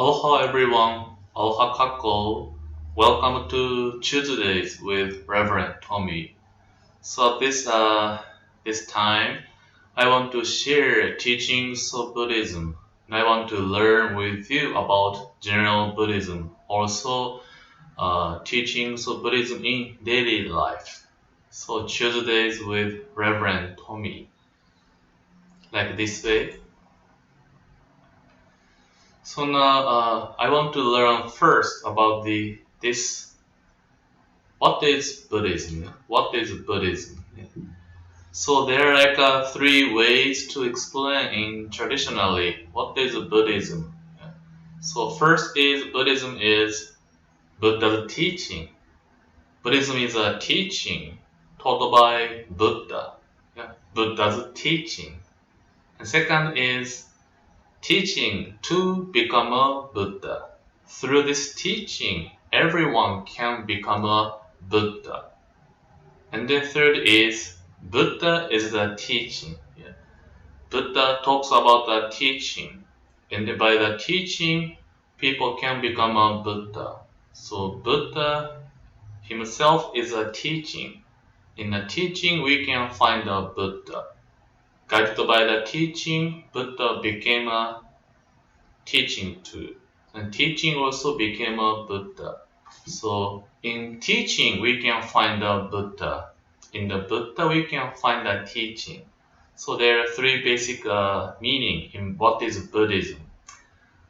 Aloha everyone, aloha kako. Welcome to Tuesdays with Reverend Tomi. So this time, I want to share teachings of Buddhism, and I want to learn with you about general Buddhism, also teachings of Buddhism in daily life. So Tuesdays with Reverend Tomi, like this way. So now I want to learn first about this. What is Buddhism? What is Buddhism? So there are like three ways to explain in traditionally what is Buddhism. So first is Buddhism is Buddha's teaching. Buddhism is a teaching taught by Buddha. Buddha's teaching. And second is teaching to become a Buddha. Through this teaching, everyone can become a Buddha. And then third is Buddha is the teaching. Buddha talks about the teaching. And by the teaching, people can become a Buddha. So Buddha himself is a teaching. In the teaching, we can find a Buddha. Guided by the teaching, Buddha became a teaching too. And teaching also became a Buddha. So in teaching, we can find a Buddha. In the Buddha, we can find a teaching. So there are three basic meaning in what is Buddhism.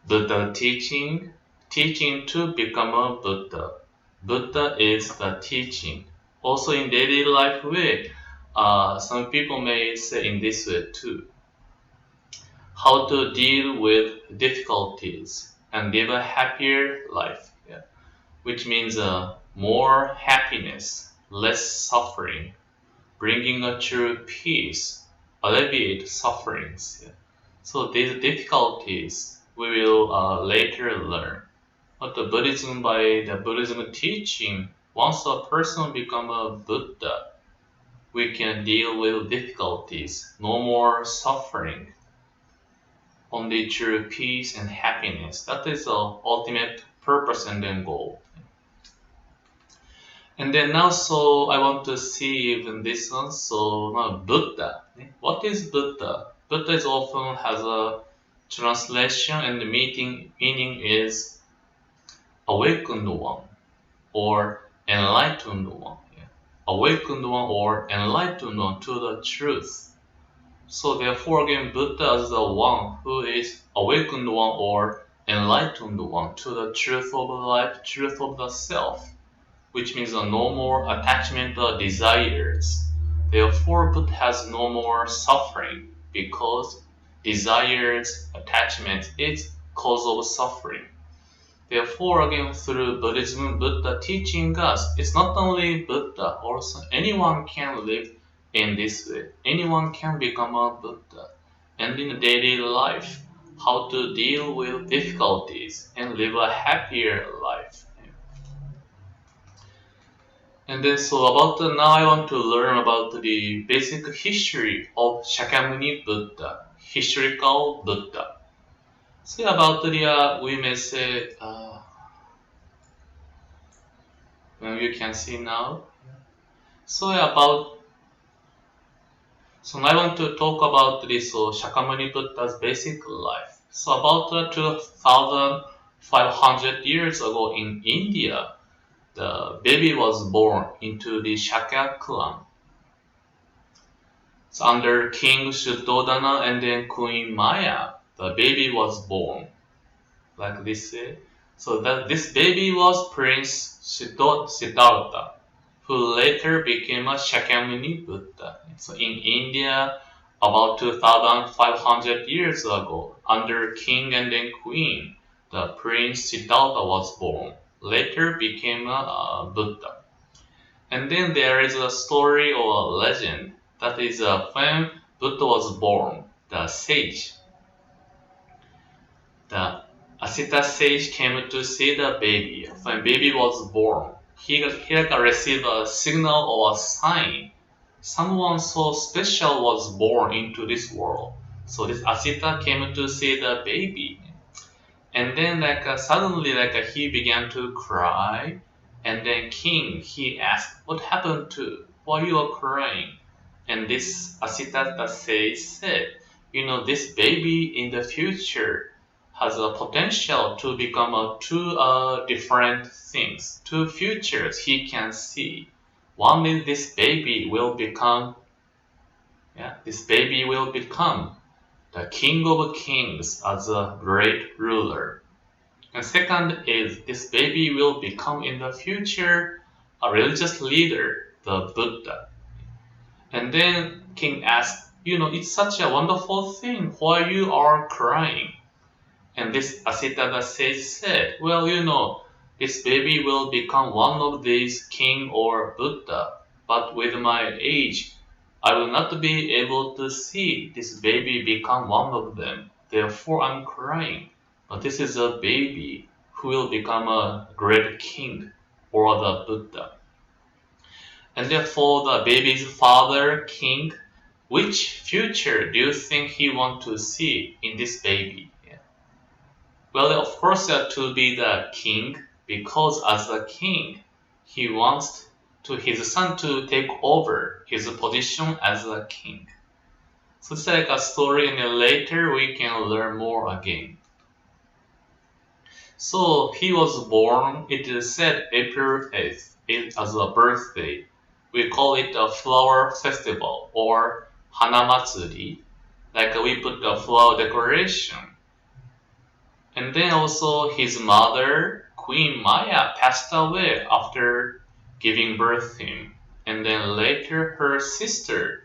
Buddha teaching, teaching to become a Buddha. Buddha is the teaching. Also in daily life way, some people may say in this way too. How to deal with difficulties and live a happier life, which means more happiness, less suffering, bringing a true peace, alleviate sufferings. So these difficulties we will later learn. But the Buddhism, by the Buddhism teaching, once a person become a Buddha, we can deal with difficulties, no more suffering, only true peace and happiness. That is the ultimate purpose and then goal. And then now, so I want to see even this one. So now Buddha. What is Buddha? Buddha is often has a translation, and the meaning is awakened one or enlightened one. Awakened one or enlightened one to the truth. So therefore again, Buddha is the one who is awakened one or enlightened one to the truth of life, truth of the self, which means no more attachment or desires. Therefore, Buddha has no more suffering because desires, attachment is cause of suffering. Therefore, again, through Buddhism, Buddha teaching us, it's not only Buddha, also anyone can live in this way. Anyone can become a Buddha. And in daily life, how to deal with difficulties and live a happier life. And then so now I want to learn about the basic history of Sakyamuni Buddha, historical Buddha. So about we may say, you can see now. So now I want to talk about this Sakyamuni Buddha's basic life. So about 2,500 years ago in India, the baby was born into the Shakya clan. So under King Shuddhodana and then Queen Maya, the baby was born. Like this way. So that this baby was Prince Siddhartha, who later became a Sakyamuni Buddha. So in India, about 2,500 years ago, under King and then Queen, the Prince Siddhartha was born. Later became a Buddha. And then there is a story or a legend that is when Buddha was born, the sage, the ascetic sage came to see the baby. When baby was born, he received a signal or a sign. Someone so special was born into this world. So this ascetic came to see the baby. And then suddenly he began to cry, and then king he asked, "What happened to? Why you are crying?" And this Asiddhata said, this baby in the future has a potential to become two different things, two futures he can see. One is this baby will become the king of kings as a great ruler. And second is this baby will become in the future a religious leader, the Buddha. And then king asked, it's such a wonderful thing. Why you are crying? And this Asiddhata said, well, this baby will become one of these king or Buddha. But with my age, I will not be able to see this baby become one of them. Therefore, I'm crying. But this is a baby who will become a great king or the Buddha. And therefore, the baby's father, king, which future do you think he want to see in this baby? Yeah. Well, of course, to be the king, because as a king, he wants his son to take over his position as a king. So it's like a story, and later we can learn more again. So he was born, it is said, April 8th as a birthday. We call it a flower festival or Hanamatsuri. We put the flower decoration. And then also his mother, Queen Maya, passed away after giving birth to him. And then later her sister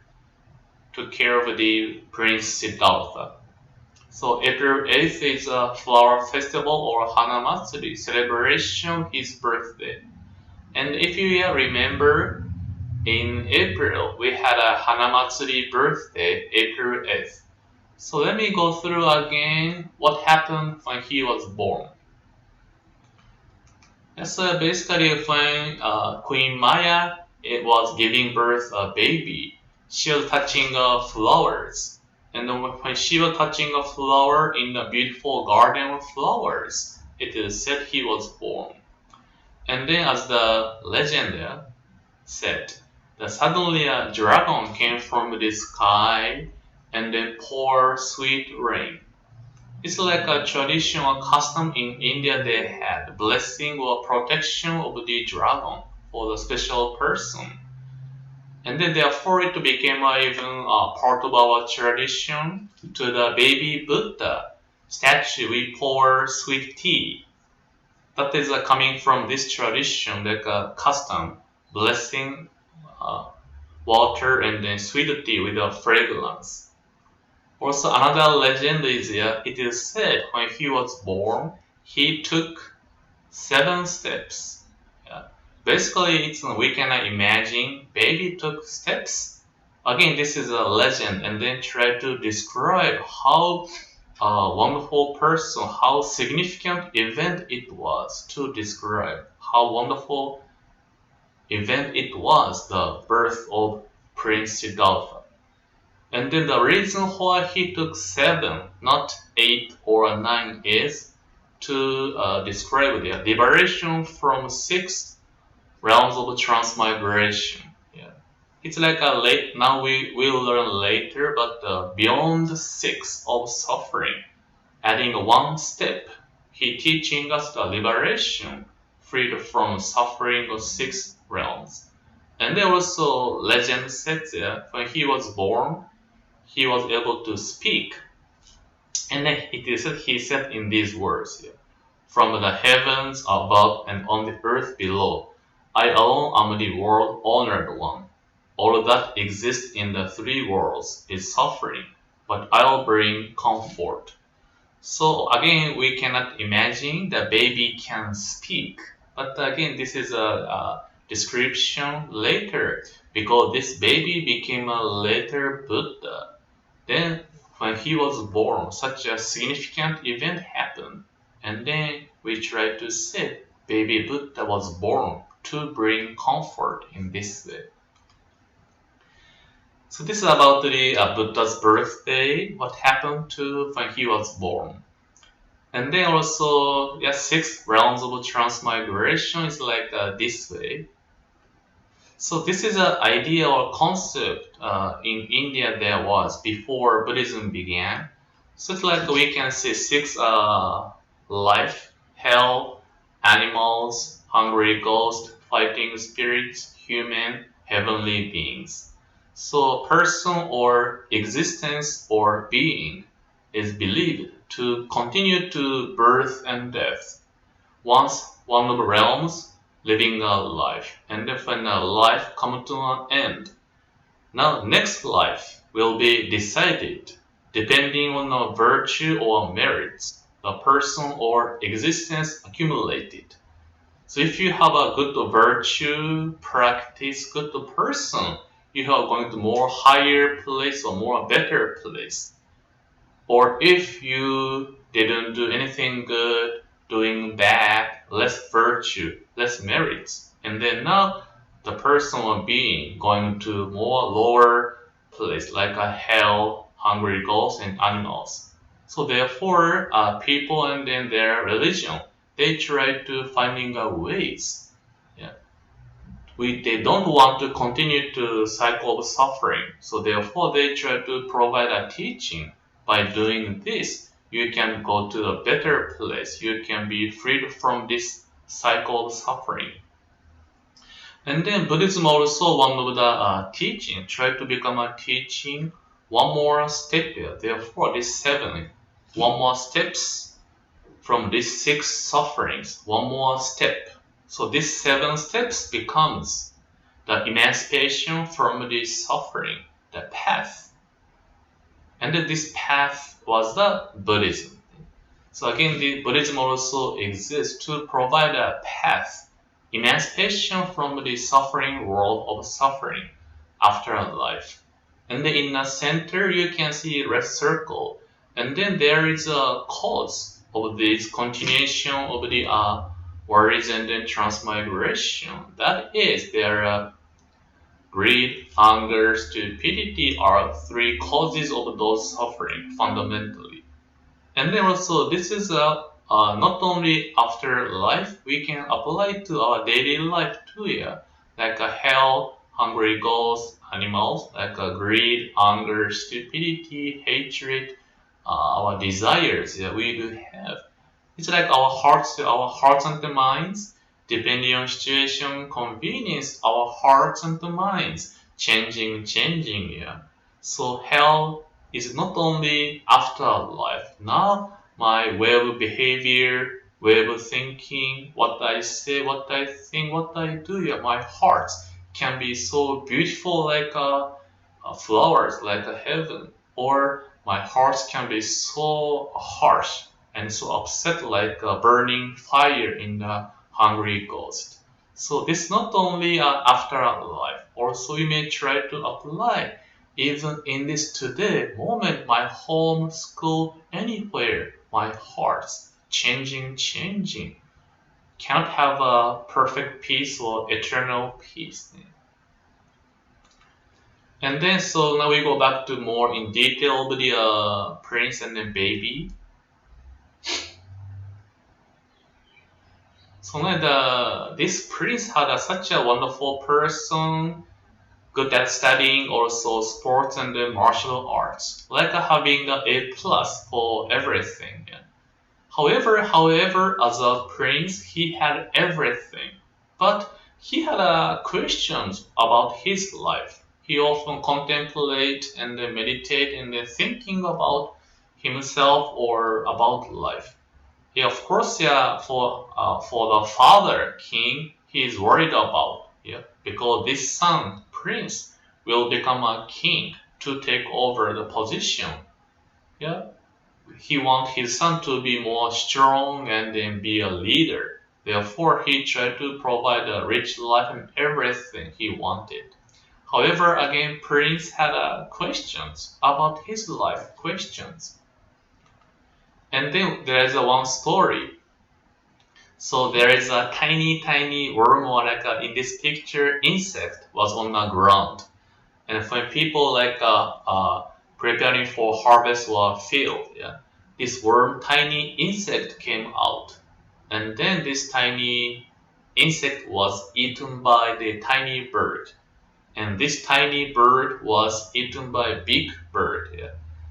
took care of the Prince Siddhartha. So April 8th is a flower festival or Hanamatsuri, celebration his birthday. And if you remember, in April we had a Hanamatsuri birthday, April 8th. So let me go through again what happened when he was born. So basically when Queen Maya was giving birth a baby, she was touching flowers. And then when she was touching a flower in the beautiful garden of flowers, it is said he was born. And then as the legend said, that suddenly a dragon came from the sky and then poured sweet rain. It's like a traditional custom in India. They had blessing or protection of the dragon for the special person. And then therefore it became even part of our tradition. To the baby Buddha statue we pour sweet tea. That is coming from this tradition, like a custom, blessing water and then sweet tea with a fragrance. Also another legend is it is said when he was born, he took 7 steps. Basically, we can imagine baby took steps. Again, this is a legend, and then try to describe how a wonderful person, how significant event it was to describe how wonderful event it was, the birth of Prince Siddhartha. And then the reason why he took 7, not 8 or 9, is to describe the liberation from 6 realms of transmigration. Yeah. It's like a late, now we will learn later, but beyond 6 of suffering, adding 1 step, he teaching us the liberation, freed from suffering of 6 realms. And then also legend says when he was born, he was able to speak. And then he said in these words here, from the heavens above and on the earth below, I alone am the world honored one. All that exists in the 3 worlds is suffering, but I'll bring comfort. So again, we cannot imagine the baby can speak. But again, this is a description later, because this baby became a later Buddha. Then when he was born, such a significant event happened. And then we try to say baby Buddha was born to bring comfort in this way. So this is about the Buddha's birthday, what happened to when he was born. And then also, 6 realms of transmigration is like this way. So this is an idea or concept in India there was before Buddhism began. So it's like we can see 6 life, hell, animals, hungry ghosts, fighting spirits, human, heavenly beings. So person or existence or being is believed to continue to birth and death. Once one of the realms living a life, and if when a life comes to an end, now next life will be decided depending on the virtue or merits the person or existence accumulated. So if you have a good virtue, practice, good person, you are going to more higher place or more better place. Or if you didn't do anything good, doing bad, less virtue, less merits, and then now the person or being going to more lower place like a hell, hungry ghosts and animals. So therefore, people and then their religion, they try to finding ways. Yeah. They don't want to continue to cycle of suffering. So therefore they try to provide a teaching. By doing this, you can go to a better place. You can be freed from this cycle of suffering. And then Buddhism also one of the teaching, try to become a teaching one more step here. Therefore these 7, one more steps from these 6 sufferings, one more step. So these 7 steps becomes the emancipation from the suffering, the path. And this path was the Buddhism. So again, the Buddhism also exists to provide a path, emancipation from the suffering world of suffering after life. And then in the center, you can see a red circle. And then there is a cause of this continuation of the worries and then transmigration. That is, there greed, anger, stupidity are 3 causes of those suffering fundamentally. And then also this is not only after life, we can apply it to our daily life too. Yeah, like a hell, hungry ghosts, animals, like a greed, anger, stupidity, hatred, our desires that we do have. It's like our hearts and the minds, depending on situation, convenience, our hearts and the minds changing, yeah. So hell is not only afterlife. Now my way of behavior, way of thinking, what I say, what I think, what I do, yeah, my heart can be so beautiful like flowers, like a heaven, or my heart can be so harsh and so upset like a burning fire in the hungry ghost. So this not only after life, also you may try to apply even in this today moment, my home, school, anywhere, my heart's changing. Cannot have a perfect peace or eternal peace. And then so now we go back to more in detail with the prince and the baby. So this prince had such a wonderful person, good at studying, also sports and martial arts, like having a A plus for everything. However, as a prince, he had everything, but he had questions about his life. He often contemplate and meditate and thinking about himself or about life. Yeah, of course, yeah, for the father king, he is worried about, yeah, because this son prince will become a king to take over the position. Yeah, he wants his son to be more strong and then be a leader. Therefore, he tried to provide a rich life and everything he wanted. However, again, Prince had questions about his life, questions. And then there is one story. So there is a tiny worm or like in this picture, insect was on the ground. And when people like preparing for harvest or field, yeah, this worm, tiny insect came out. And then this tiny insect was eaten by the tiny bird. And this tiny bird was eaten by a big bird. Yeah.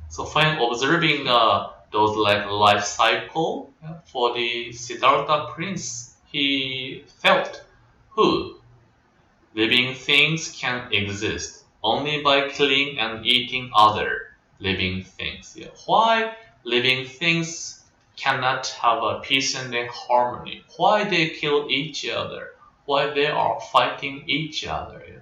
So when observing those like life cycle for the Siddhartha prince, he felt, who living things can exist only by killing and eating other living things. Yeah. Why living things cannot have a peace and a harmony? Why they kill each other? Why they are fighting each other? Yeah.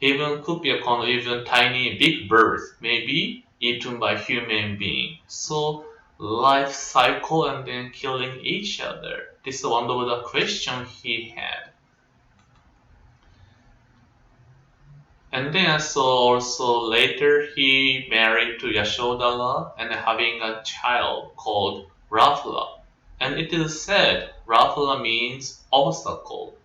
Even could be a kind of even tiny big bird may be eaten by human being. So life cycle and then killing each other. This is one of the question he had. And then so also later he married to Yashodhara and having a child called Rahula. And it is said Rahula means obstacle.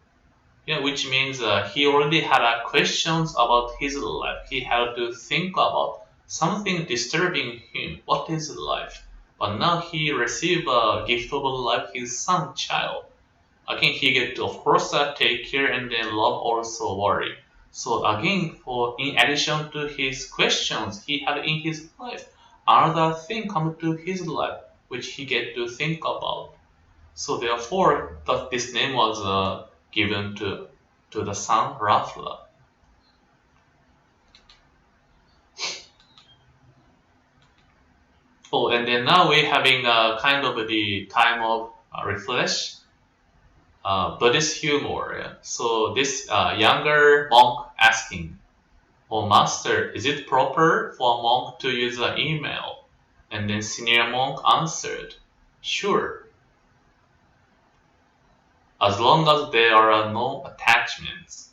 Yeah, which means he already had questions about his life. He had to think about something disturbing him. What is life? But now he received a gift of life, his son child. Again, he get to, of course, take care and then love also worry. So again, for in addition to his questions he had in his life, another thing come to his life which he get to think about. So therefore, that this name was given to the son Rahula. Oh, and then now we're having a kind of the time of refresh. Buddhist humor. Yeah. So this younger monk asking, "Oh master, is it proper for a monk to use an email?" And then senior monk answered, "Sure, as long as there are no attachments."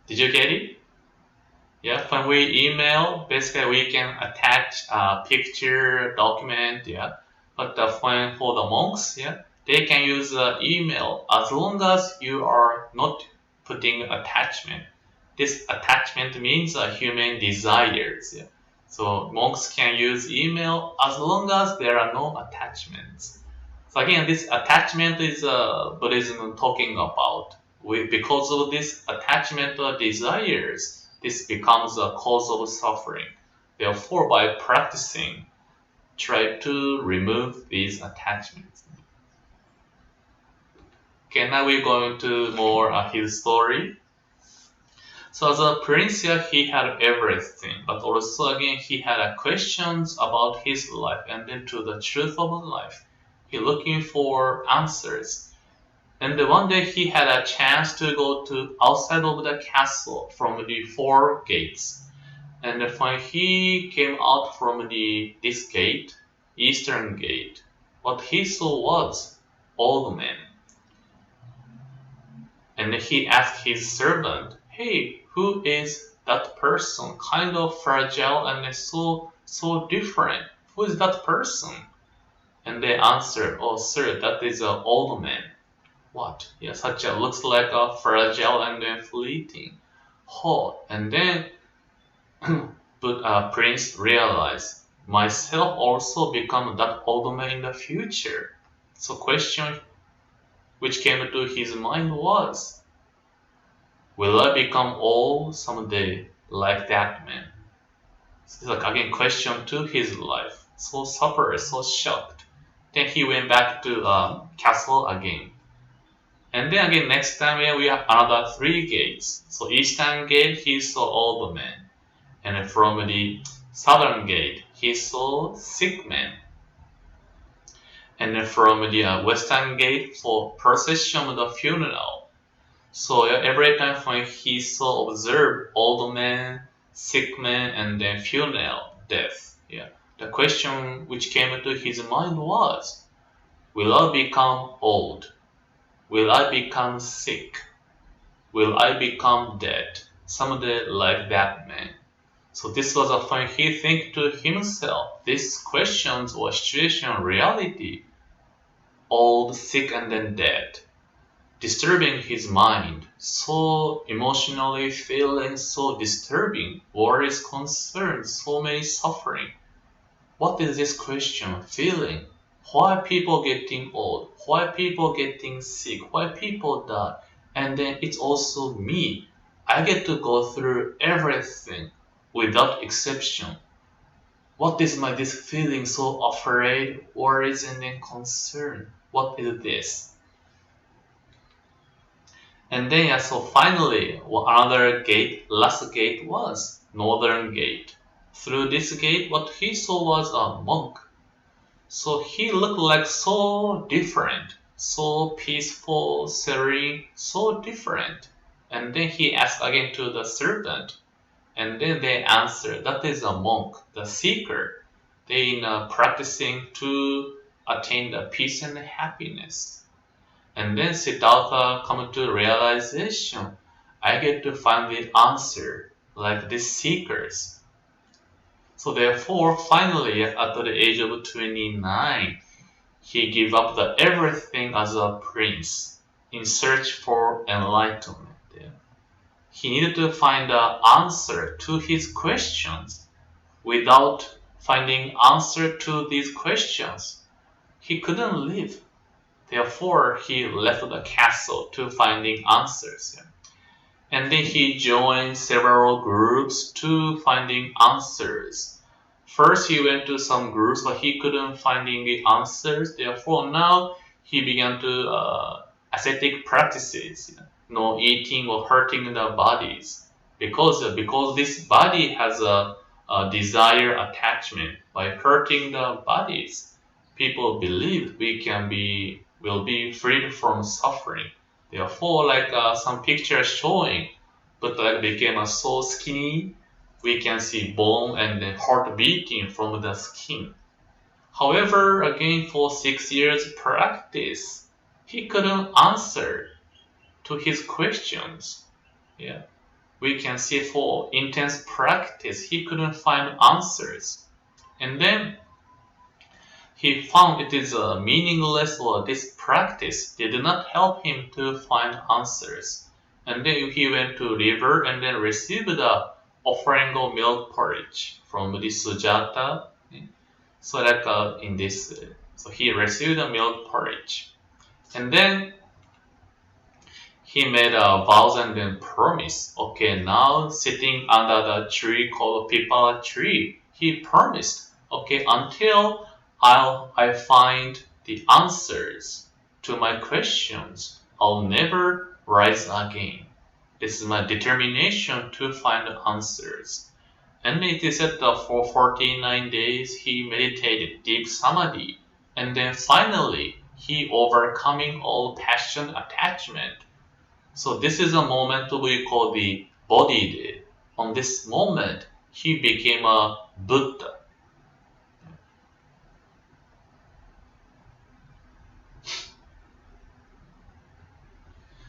Did you get it? Yeah, when we email, basically we can attach a picture, document, yeah. But when for the monks, yeah, they can use email as long as you are not putting attachment. This attachment means human desires. Yeah. So monks can use email as long as there are no attachments. So again, this attachment is Buddhism talking about. Because of this attachment or desires, this becomes a cause of suffering. Therefore, by practicing, try to remove these attachments. Okay, now we're going to more his story. So as a prince here, he had everything, but also again he had questions about his life and then to the truth of life. He looking for answers. And one day he had a chance to go to outside of the castle from the four gates. And when he came out from this gate, eastern gate, what he saw was old men. And he asked his servant, "Hey, who is that person? Kind of fragile and so different. Who is that person?" And they answered, "Oh, sir, that is an old man." What? Yeah, such a looks like a fragile and then fleeting. Oh, and then but Prince realized myself also become that old man in the future. So question which came to his mind was, will I become old someday like that man? It's like again question to his life. So suffered, so shocked. Then he went back to castle again. And then again next time we have another three gates. So eastern gate he saw old man. And from the southern gate he saw sick man. And from the western gate for procession of the funeral. So every time when he saw observed old man, sick man, and then funeral death, yeah, the question which came to his mind was, will I become old? Will I become sick? Will I become dead? Someday like that man. So this was a when he think to himself, these questions or situation reality, old, sick, and then dead, disturbing his mind, so emotionally feeling so disturbing, worries, concerns, so many suffering. what is this question feeling? Why are people getting old? Why are people getting sick? Why people die? And then it's also me. I get to go through everything without exception. What is my this feeling so afraid, worries, and then concern? What is this? And then so finally another gate, last gate was northern gate. Through this gate, what he saw was a monk. So he looked like so different, so peaceful, serene, so different. And then he asked again to the servant, and then they answered, that is a monk, the seeker. They practicing to attain the peace and happiness. And then Siddhartha come to realization, I get to find the answer like these seekers. So therefore, finally, at the age of 29, he gave up everything as a prince in search for enlightenment. He needed to find an answer to his questions. Without finding answer to these questions, he couldn't live. Therefore, he left the castle to finding answers. And then he joined several groups to finding answers. First, he went to some groups, but he couldn't find the answers. Therefore, now he began to ascetic practices, no eating or hurting the bodies, because this body has a desire attachment. By hurting the bodies, people believe will be freed from suffering. Therefore, some pictures showing, but became so skinny, we can see bone and the heart beating from the skin. However, again for 6 years practice, he couldn't answer to his questions. Yeah, we can see for intense practice, he couldn't find answers, and then he found it is meaningless, or this practice did not help him to find answers. And then he went to river and then received the offering of milk porridge from the Sujata. So in this, so he received the milk porridge, and then he made a vows and then promise. Okay, now sitting under the tree called Pipala tree, he promised. Okay, until I find the answers to my questions, I'll never rise again. This is my determination to find the answers. And it is said that for 49 days he meditated deep samadhi, and then finally he overcoming all passion attachment. So this is a moment we call the Bodhi day. On this moment, he became a Buddha.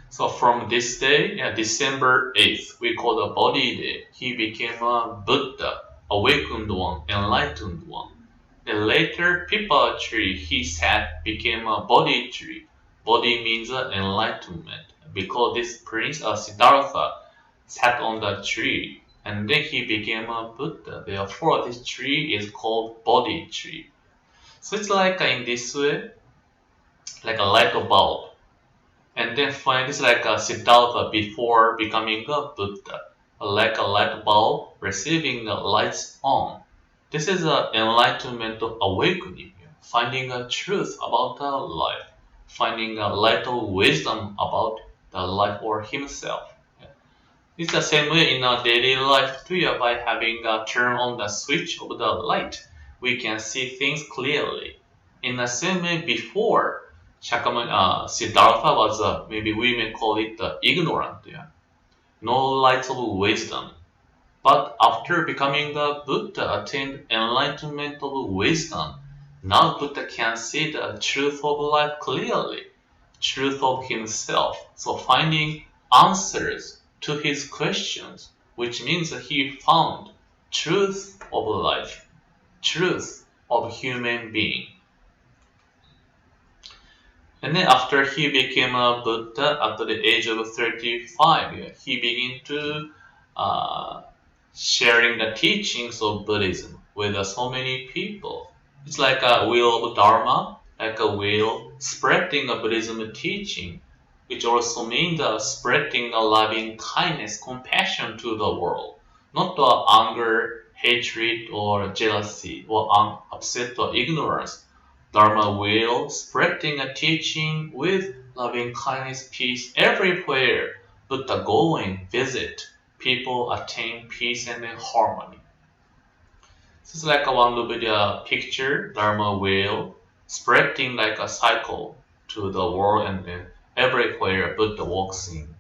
So from this day, December 8th, we call the Bodhi day, he became a Buddha, awakened one, enlightened one. Then later, Pipala tree he sat became a Bodhi tree. Bodhi means enlightenment, because this prince Siddhartha sat on the tree, and then he became a Buddha. Therefore, this tree is called Bodhi tree. So it's like in this way, like a light bulb. And then find this like a Siddhartha before becoming a Buddha, like a light bulb receiving the lights on. This is an enlightenment of awakening, finding a truth about the life, finding a light of wisdom about the life or himself. It's the same way in our daily life too. By having a turn on the switch of the light, we can see things clearly. In the same way before, Siddhartha was maybe we may call it ignorant, no light of wisdom. But after becoming a Buddha, attained enlightenment of wisdom. Now Buddha can see the truth of life clearly, truth of himself. So finding answers to his questions, which means that he found truth of life, truth of human being. And then after he became a Buddha, at the age of 35, he began to sharing the teachings of Buddhism. with so many people. It's like a wheel of Dharma, like a wheel spreading a Buddhism teaching, which also means spreading a loving kindness, compassion to the world, not anger, hatred, or jealousy, or upset or ignorance. Dharma wheel spreading a teaching with loving kindness, peace everywhere. Buddha going visit, people attain peace and harmony. This is like a one of the picture, Dharma wheel, spreading like a cycle to the world and then everywhere Buddha walks in.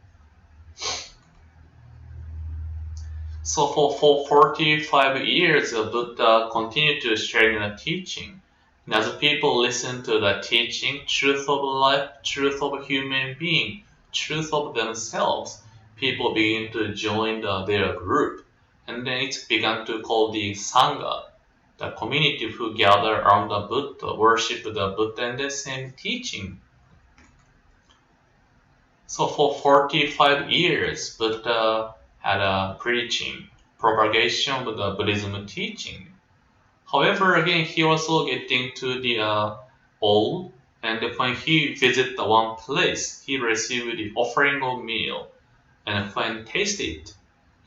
So for 45 years, Buddha continued to share the teaching. And as people listen to the teaching, truth of life, truth of human being, truth of themselves, people begin to join their group. And then it began to call the Sangha, the community who gather around the Buddha, worship the Buddha and the same teaching. So for 45 years, Buddha had a preaching, propagation of the Buddhism teaching. However, again, he also getting to the old, and when he visited the one place, he received the offering of meal, and when tasted,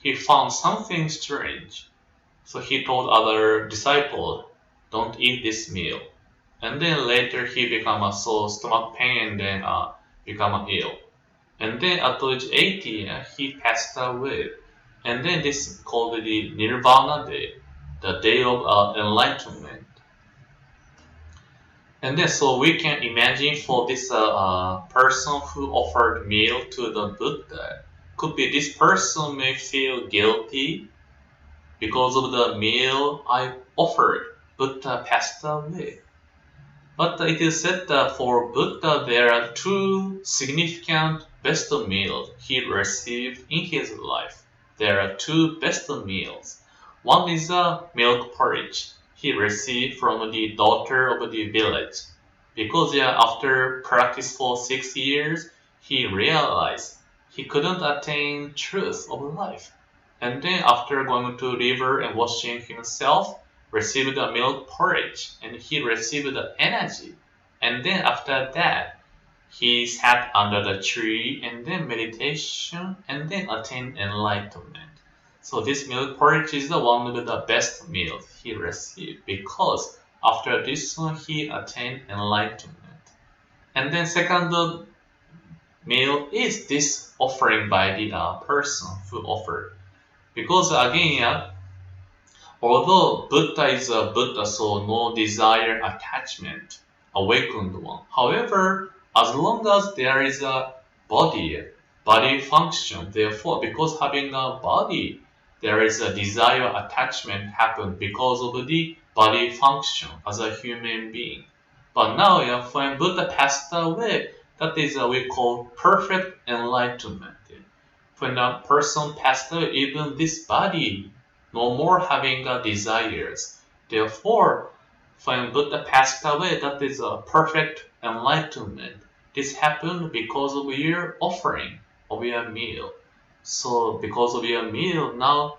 he found something strange. So he told other disciples, "Don't eat this meal." And then later he become a so stomach pain and then become ill. And then at age 80, he passed away. And then this is called the Nirvana Day, the day of enlightenment. And then so we can imagine for this person who offered meal to the Buddha, could be this person may feel guilty because of the meal I offered. Buddha passed away. But it is said that for Buddha there are two significant best meals he received in his life. There are two best meals. One is a milk porridge he received from the daughter of the village. Because after practice for 6 years, he realized he couldn't attain truth of life. And then after going to river and washing himself, received a milk porridge and he received the energy. And then after that, he sat under the tree and then meditation and then attained enlightenment. So this milk porridge is the one of the best meals he received because after this one he attained enlightenment. And then second meal is this offering by the person who offered. Because again, although Buddha is a Buddha, so no desire attachment, awakened one. However, as long as there is a body function, therefore, because having a body, there is a desire attachment happen because of the body function as a human being. But now, when Buddha passed away, that is we call perfect enlightenment. When a person passed away, even this body no more having desires. Therefore, when Buddha passed away, that is a perfect enlightenment. This happened because of your offering of your meal. So because of your meal, now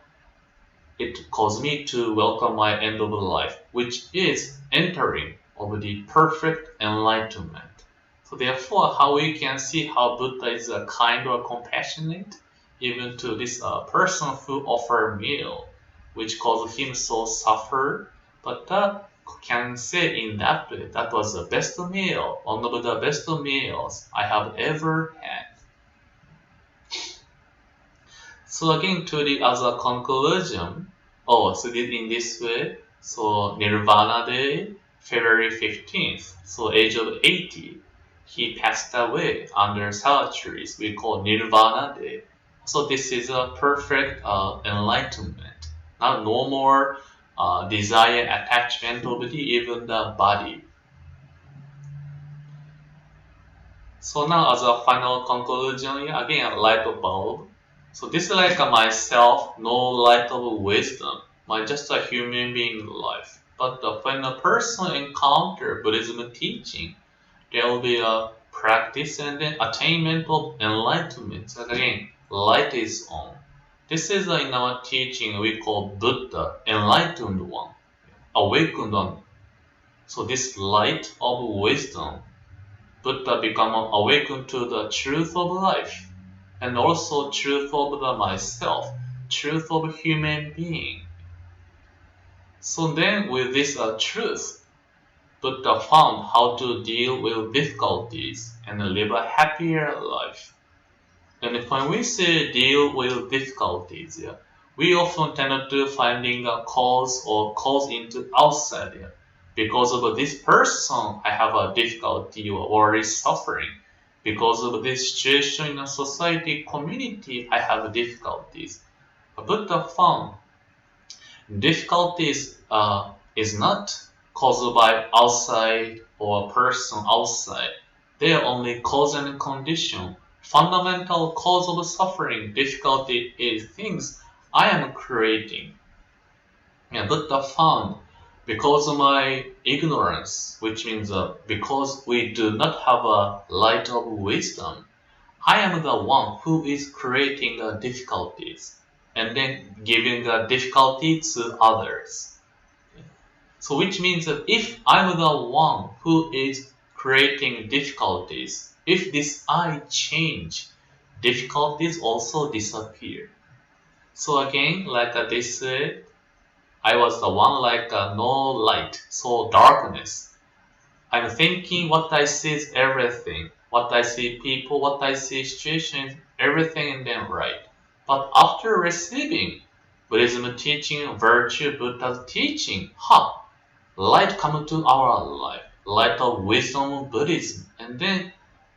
it caused me to welcome my end of life, which is entering of the perfect enlightenment. So therefore, how we can see how Buddha is kind or compassionate, even to this person who offer meal, which caused him so suffer, but can say in that way that was the best meal, one of the best meals I have ever had. So again, to the as a conclusion, so in this way, so Nirvana Day, February 15th, so age of 80, he passed away under solitaries. We call Nirvana Day. So this is a perfect enlightenment. Now no more desire attachment of even the body. So now as a final conclusion, again, light bulb. So this is like myself, no light of wisdom, just a human being life. But when a person encounter Buddhism teaching, there will be a practice and then attainment of enlightenment. So again, light is on. This is in our teaching we call Buddha, enlightened one. awakened on. So this light of wisdom, Buddha become awakened to the truth of life, and also truth of the myself, truth of human being. So then with this truth, Buddha found how to deal with difficulties and live a happier life. And when we say deal with difficulties, we often tend to finding a cause or cause into outside. Because of this person, I have a difficulty or is suffering. Because of this situation in a society, community, I have difficulties. Buddha found difficulties is not caused by outside or a person outside. They are only cause and condition. Fundamental cause of suffering, difficulty is things I am creating. Yeah, Buddha found because of my ignorance, which means because we do not have a light of wisdom, I am the one who is creating difficulties and then giving the difficulty to others. So which means that if I'm the one who is creating difficulties, if this I change, difficulties also disappear. So again, like they said, I was the one like no light, so darkness. I'm thinking what I see is everything. What I see people, what I see situations, everything in them right. But after receiving Buddhism teaching, virtue, Buddha's teaching, light come to our life, light of wisdom of Buddhism, and then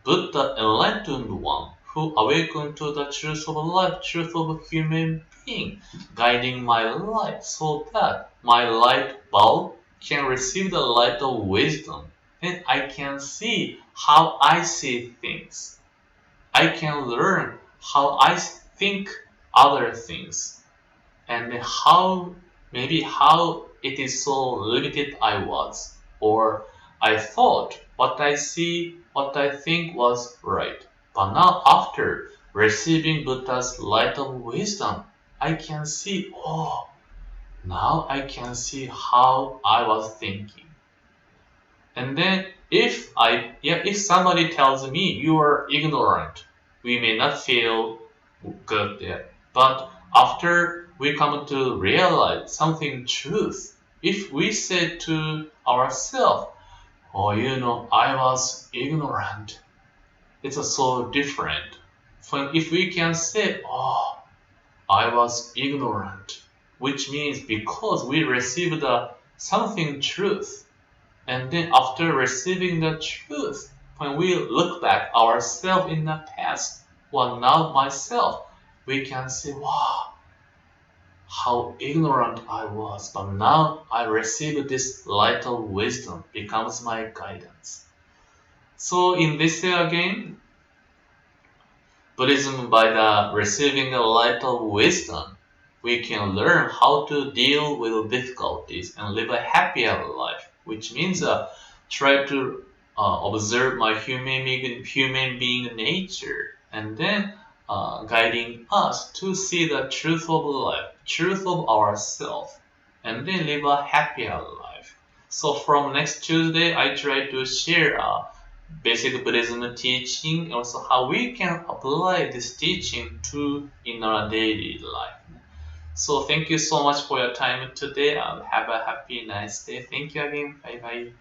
Buddha enlightened one who awakened to the truth of life, truth of human being, guiding my life so that my light bulb can receive the light of wisdom. Then I can see how I see things. I can learn how I think other things and how it is so limited I was, or I thought what I see, what I think was right. But now after receiving Buddha's light of wisdom, I can see, now I can see how I was thinking. And then if somebody tells me you are ignorant, we may not feel good there. But after we come to realize something truth, if we say to ourselves, I was ignorant, it's so different. If we can say, I was ignorant, which means because we received something truth, and then after receiving the truth, when we look back ourselves in the past, now myself, we can say, wow, how ignorant I was, but now I receive this light of wisdom, becomes my guidance. So in this way again, Buddhism, by the receiving a light of wisdom, we can learn how to deal with difficulties and live a happier life, which means try to observe my human being nature, and then guiding us to see the truth of life, truth of ourselves, and then live a happier life. So from next Tuesday, I try to share basic Buddhism teaching, also how we can apply this teaching to in our daily life. So thank you so much for your time today, and have a happy nice day. Thank you again. Bye bye.